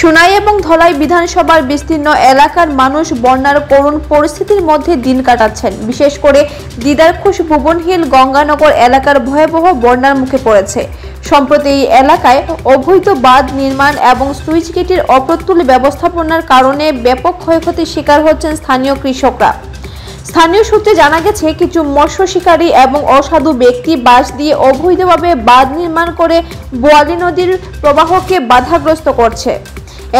সোনাই এবং ধলাই বিধানসভার বিস্তীর্ণ এলাকার মানুষ বন্যার করুণ পরিস্থিতির মধ্যে দিন কাটাচ্ছেন। বিশেষ করে দিদারখুশ ভুবনহিল গঙ্গানগর এলাকার ভয়াবহ বন্যার মুখে পড়েছে। সম্প্রতি এই এলাকায় অবৈধ বাঁধ নির্মাণ এবং সুইচ গেটের অপ্রতুল ব্যবস্থাপনার কারণে ব্যাপক ক্ষয়ক্ষতির শিকার হচ্ছেন স্থানীয় কৃষকরা। স্থানীয় সূত্রে জানা গেছে, কিছু মৎস্য শিকারী এবং অসাধু ব্যক্তি বাঁশ দিয়ে অবৈধভাবে বাঁধ নির্মাণ করে বোয়ালি নদীর প্রবাহকে বাধাগ্রস্ত করছে।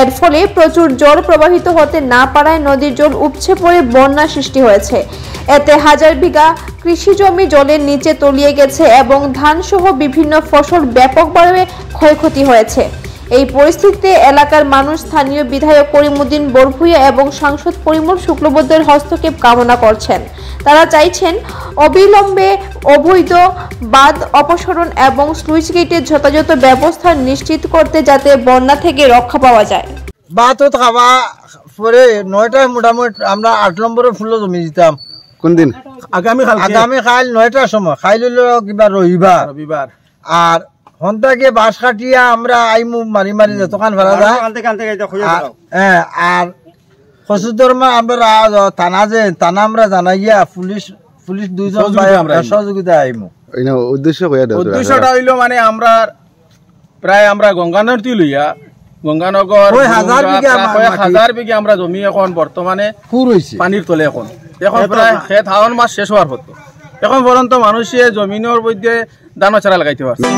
এর ফলে প্রচুর জল প্রবাহিত হতে না পারায় নদীর জল উপচে পড়ে বন্যা সৃষ্টি হয়েছে। এতে হাজার বিঘা কৃষি জমি জলের নিচে তলিয়ে গেছে এবং ধানসহ বিভিন্ন ফসল ব্যাপকভাবে ক্ষয়ক্ষতি হয়েছে। এই পরিস্থিতিতে এলাকার মানুষ স্থানীয় বিধায়ক করিমউদ্দিন বরভূয়া এবং সাংসদ পরিমল শুক্লবৈদ্যের হস্তক্ষেপ কামনা করছেন। তারা চাইছেন অবিলম্বে অবৈধ বাঁধ অপসারণ এবং স্লুইস গেটের যথাযথ ব্যবস্থা নিশ্চিত করতে, যাতে বন্যা থেকে রক্ষা পাওয়া যায়। বাঁধ খাওয়া পরে 9টায় মোটামুটি আমরা 8 নম্বরে ফুল জমি দিতাম। কোন দিন? আগামী কাল 9টার সময় খাই লইল কিবা রবিবার। আর হন্তাকে বাঁশ কাটিয়া আমরা আইমু মারি মারি দোকান ভাড়া যায়। হ্যাঁ, আর কচুদরমা আমরা থানা আমরা জানাইয়া পুলিশ 2জন সহযোগিতা আইমু। উদ্দেশ্যটা হইল মানে আমরা প্রায় আমরা গঙ্গানগর তুই লইয়া গঙ্গানগর 1000 বিঘা আমরা জমি এখন বর্তমানে পানির তলে এখন প্রায় খেত হাওন মাস শেষ হওয়ার হতো। এখন পর্যন্ত মানুষে জমিনের মধ্যে দানা চারা লাগাইতে পারছে।